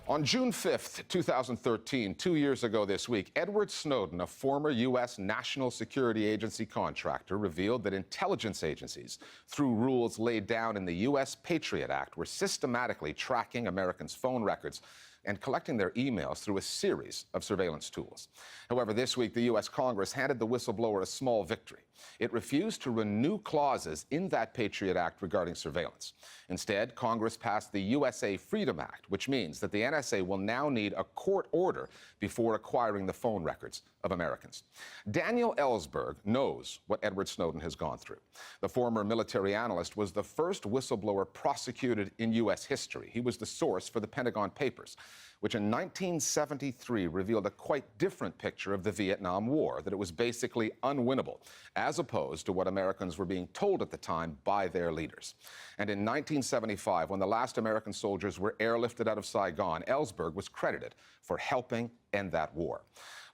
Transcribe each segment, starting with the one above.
On June 5th, 2013, 2 years ago this week, Edward Snowden, a former U.S. National Security Agency contractor, revealed that intelligence agencies, through rules laid down in the U.S. Patriot Act, were systematically tracking Americans' phone records and collecting their emails through a series of surveillance tools. However, this week, the U.S. Congress handed the whistleblower a small victory. It refused to renew clauses in that Patriot Act regarding surveillance. Instead, Congress passed the USA Freedom Act, which means that the NSA will now need a court order before acquiring the phone records of Americans. Daniel Ellsberg knows what Edward Snowden has gone through. The former military analyst was the first whistleblower prosecuted in U.S. history. He was the source for the Pentagon Papers, which in 1973 revealed a quite different picture of the Vietnam War, that it was basically unwinnable, as opposed to what Americans were being told at the time by their leaders. And in 1975, when the last American soldiers were airlifted out of Saigon, Ellsberg was credited for helping end that war.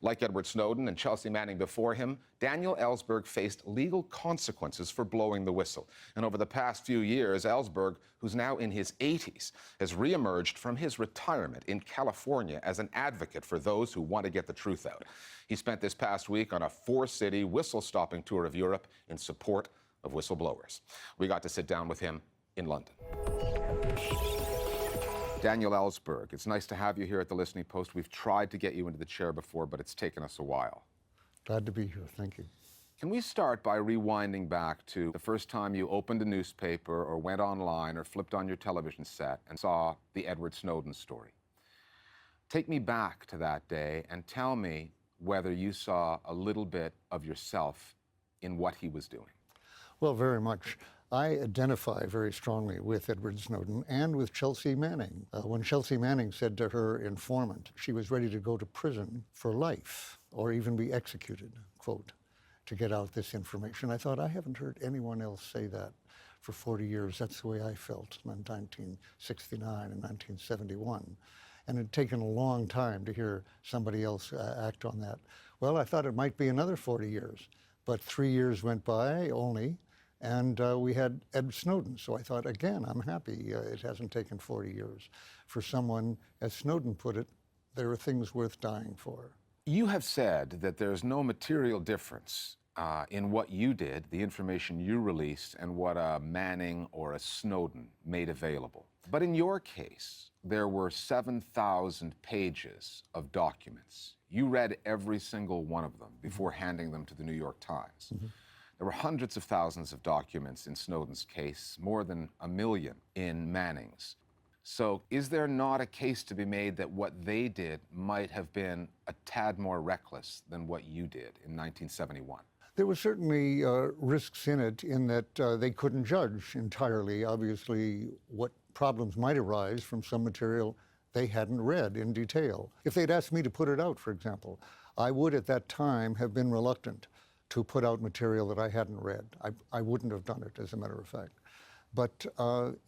Like Edward Snowden and Chelsea Manning before him, Daniel Ellsberg faced legal consequences for blowing the whistle. And over the past few years, Ellsberg, who's now in his 80s, has reemerged from his retirement in California as an advocate for those who want to get the truth out. He spent this past week on a 4-city whistle-stopping tour of Europe in support of whistleblowers. We got to sit down with him in London. Daniel Ellsberg, it's nice to have you here at the Listening Post. We've tried to get you into the chair before, but it's taken us a while. Glad to be here. Thank you. Can we start by rewinding back to the first time you opened a newspaper or went online or flipped on your television set and saw the Edward Snowden story? Take me back to that day and tell me whether you saw a little bit of yourself in what he was doing. Well, very much. I identify very strongly with Edward Snowden and with Chelsea Manning. When Chelsea Manning said to her informant she was ready to go to prison for life or even be executed, quote, to get out this information, I thought, I haven't heard anyone else say that for 40 years. That's the way I felt in 1969 and 1971. And it had taken a long time to hear somebody else act on that. Well, I thought it might be another 40 years, but 3 years went by only, and we had Ed Snowden. So I thought, again, I'm happy it hasn't taken 40 years. For someone, as Snowden put it, there are things worth dying for. You have said that there's no material difference in what you did, the information you released, and what a Manning or a Snowden made available. But in your case, there were 7,000 pages of documents. You read every single one of them before handing them to the New York Times. Mm-hmm. There were hundreds of thousands of documents in Snowden's case, more than 1 million in Manning's. So is there not a case to be made that what they did might have been a tad more reckless than what you did in 1971? There were certainly risks in it, in that they couldn't judge entirely, obviously, what problems might arise from some material they hadn't read in detail. If they'd asked me to put it out, for example, I would at that time have been reluctant to put out material that I hadn't read. I wouldn't have done it, as a matter of fact. But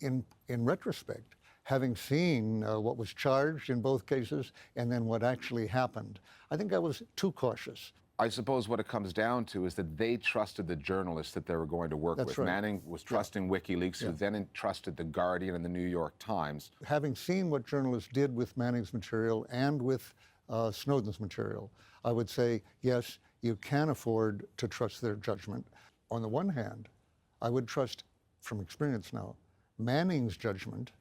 in retrospect, having seen what was charged in both cases and then what actually happened, I think I was too cautious. I suppose what it comes down to is that they trusted the journalists that they were going to work with. Right. Manning was trusting WikiLeaks, who then entrusted The Guardian and The New York Times. Having seen what journalists did with Manning's material and with Snowden's material, I would say, yes, you can afford to trust their judgment. On the one hand, I would trust, from experience now, Manning's judgment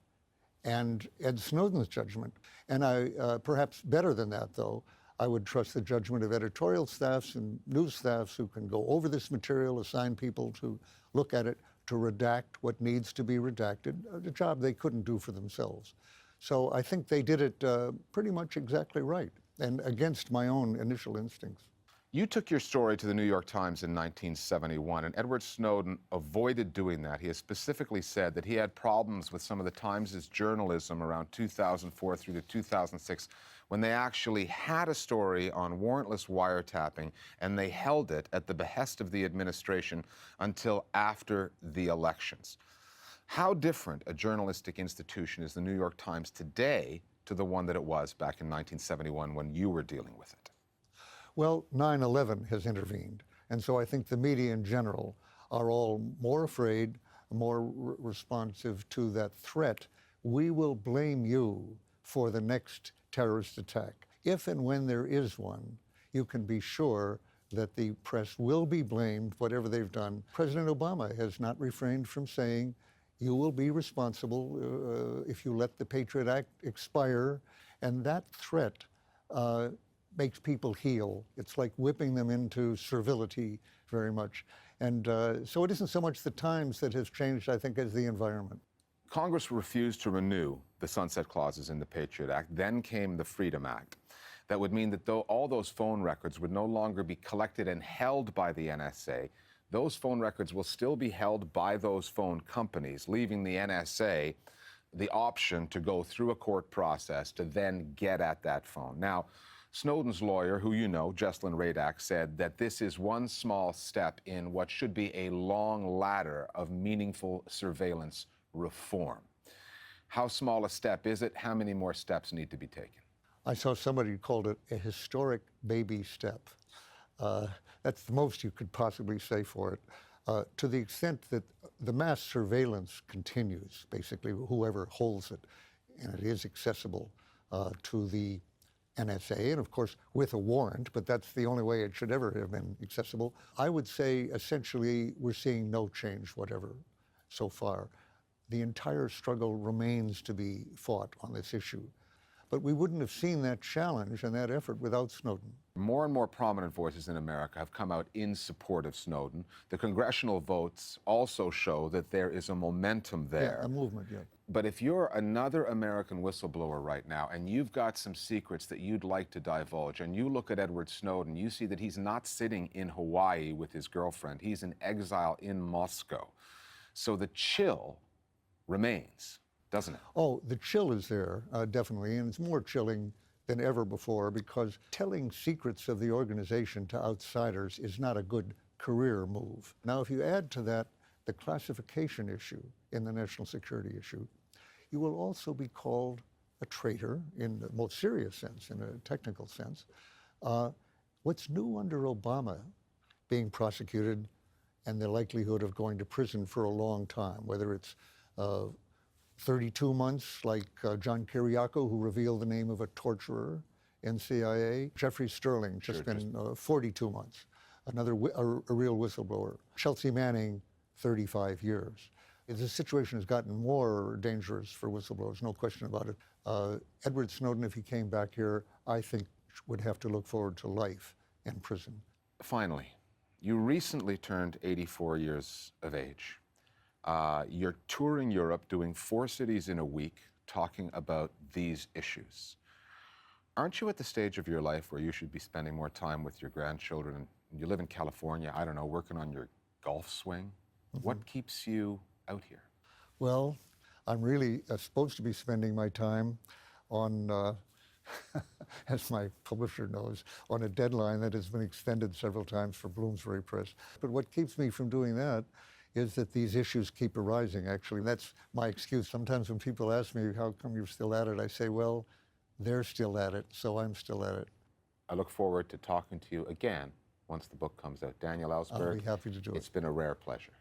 and Ed Snowden's judgment. And I, perhaps better than that, though, I would trust the judgment of editorial staffs and news staffs who can go over this material, assign people to look at it, to redact what needs to be redacted, a job they couldn't do for themselves. So I think they did it pretty much exactly right, and against my own initial instincts. You took your story to the New York Times in 1971, and Edward Snowden avoided doing that. He has specifically said that he had problems with some of the Times' journalism around 2004 through to 2006, when they actually had a story on warrantless wiretapping, and they held it at the behest of the administration until after the elections. How different a journalistic institution is the New York Times today to the one that it was back in 1971 when you were dealing with it? Well, 9/11 has intervened, and so I think the media in general are all more afraid, more responsive to that threat. We will blame you for the next terrorist attack. If and when there is one, you can be sure that the press will be blamed, whatever they've done. President Obama has not refrained from saying, you will be responsible if you let the Patriot Act expire. And that threat makes people heal. It's like whipping them into servility very much. And so it isn't so much the times that has changed, I think, as the environment. Congress refused to renew the sunset clauses in the Patriot Act. Then came the Freedom Act. That would mean that all those phone records would no longer be collected and held by the NSA. Those phone records will still be held by those phone companies, leaving the NSA the option to go through a court process to then get at that phone. Now, Snowden's lawyer, who you know, Jesslyn Radak, said that this is one small step in what should be a long ladder of meaningful surveillance reform. How small a step is it? How many more steps need to be taken? I saw somebody called it a historic baby step. That's the most you could possibly say for it. To the extent that the mass surveillance continues, basically, whoever holds it, and it is accessible to the NSA, and of course with a warrant, but that's the only way it should ever have been accessible. I would say essentially we're seeing no change whatever so far. The entire struggle remains to be fought on this issue. But we wouldn't have seen that challenge and that effort without Snowden. More and more prominent voices in America have come out in support of Snowden. The congressional votes also show that there is a momentum there. Yeah, a movement, yeah. But if you're another American whistleblower right now and you've got some secrets that you'd like to divulge, and you look at Edward Snowden, you see that he's not sitting in Hawaii with his girlfriend. He's in exile in Moscow. So the chill remains, doesn't it? Oh, the chill is there, definitely, and it's more chilling than ever before because telling secrets of the organization to outsiders is not a good career move. Now, if you add to that the classification issue in the national security issue, you will also be called a traitor in the most serious sense, in a technical sense. What's new under Obama being prosecuted and the likelihood of going to prison for a long time, whether it's 32 months, like John Kiriakou, who revealed the name of a torturer in CIA. Jeffrey Sterling, just been 42 months, a real whistleblower. Chelsea Manning, 35 years. The situation has gotten more dangerous for whistleblowers, no question about it. Edward Snowden, if he came back here, I think would have to look forward to life in prison. Finally, you recently turned 84 years of age. You're touring Europe, doing 4 cities in a week, talking about these issues. Aren't you at the stage of your life where you should be spending more time with your grandchildren? You live in California, I don't know, working on your golf swing. Mm-hmm. What keeps you out here? Well, I'm really supposed to be spending my time on, as my publisher knows, on a deadline that has been extended several times for Bloomsbury Press. But what keeps me from doing that is that these issues keep arising, actually. That's my excuse. Sometimes when people ask me, how come you're still at it? I say, well, they're still at it, so I'm still at it. I look forward to talking to you again once the book comes out. Daniel Ellsberg, I'll be happy to do it. It's been a rare pleasure.